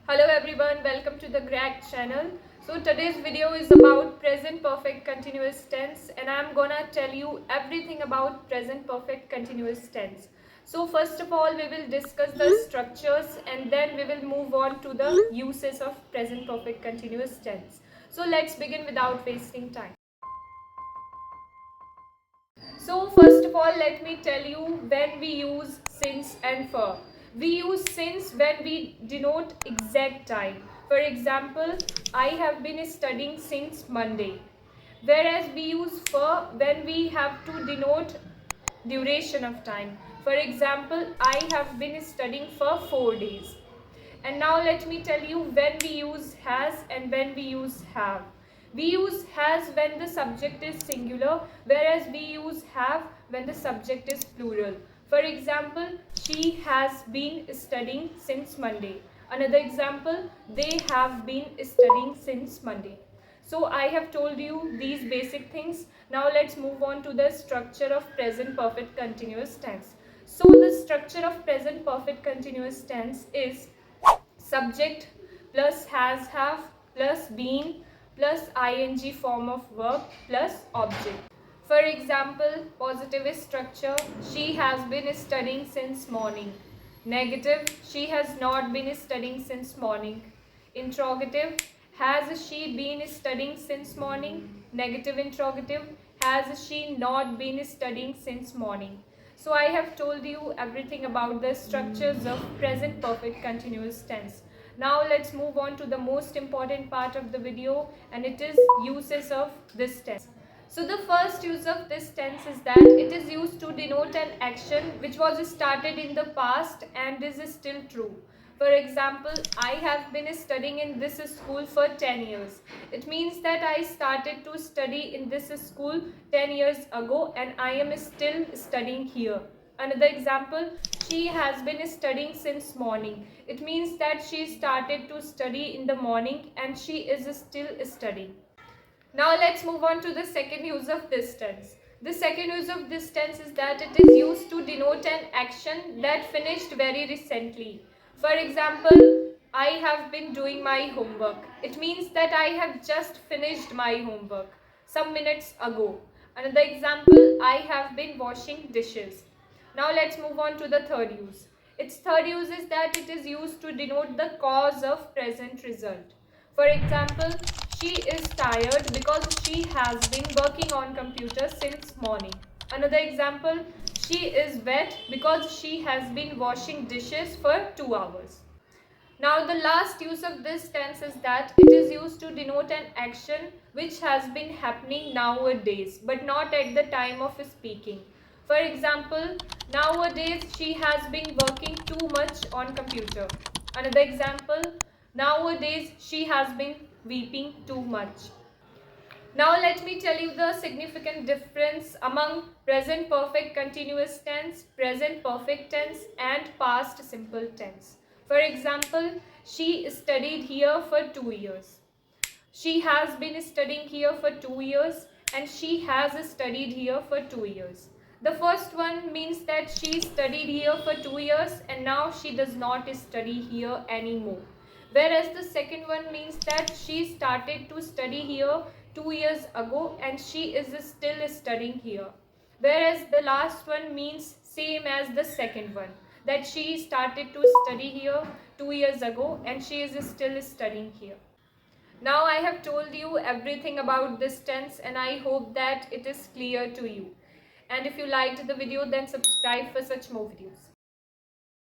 Hello everyone, welcome to the GRAC channel. So today's video is about present perfect continuous tense and I'm gonna tell you everything about present perfect continuous tense. So first of all we will discuss the structures and then we will move on to the uses of present perfect continuous tense. So let's begin without wasting time. So first of all, let me tell you when we use since and for. We use since when we denote exact time. For example, I have been studying since Monday. Whereas we use for when we have to denote duration of time. For example, I have been studying for 4 days. And now let me tell you when we use has and when we use have. We use has when the subject is singular, whereas we use have when the subject is plural. For example, she has been studying since Monday. Another example, they have been studying since Monday. So I have told you these basic things. Now let's move on to the structure of present perfect continuous tense. So the structure of present perfect continuous tense is subject plus has have plus been plus ing form of verb plus object. For example, positive structure, she has been studying since morning. Negative, she has not been studying since morning. Interrogative, has she been studying since morning? Negative interrogative, has she not been studying since morning? So I have told you everything about the structures of present perfect continuous tense. Now let's move on to the most important part of the video, and it is uses of this tense. So the first use of this tense is that it is used to denote an action which was started in the past and is still true. For example, I have been studying in this school for 10 years. It means that I started to study in this school 10 years ago and I am still studying here. Another example, she has been studying since morning. It means that she started to study in the morning and she is still studying. Now let's move on to the second use of this tense. The second use of this tense is that it is used to denote an action that finished very recently. For example, I have been doing my homework. It means that I have just finished my homework some minutes ago. Another example, I have been washing dishes. Now let's move on to the third use. Its third use is that it is used to denote the cause of present result. For example, she is tired because she has been working on computer since morning. Another example, she is wet because she has been washing dishes for 2 hours. Now the last use of this tense is that it is used to denote an action which has been happening nowadays but not at the time of speaking. For example, nowadays she has been working too much on computer. Another example, nowadays she has been weeping too much. Now let me tell you the significant difference among present perfect continuous tense, present perfect tense and past simple tense. For example, she studied here for 2 years. She has been studying here for 2 years and she has studied here for 2 years. The first one means that she studied here for 2 years and now she does not study here anymore. Whereas the second one means that she started to study here 2 years ago and she is still studying here. Whereas the last one means same as the second one, that she started to study here 2 years ago and she is still studying here. Now I have told you everything about this tense and I hope that it is clear to you. And if you liked the video, then subscribe for such more videos.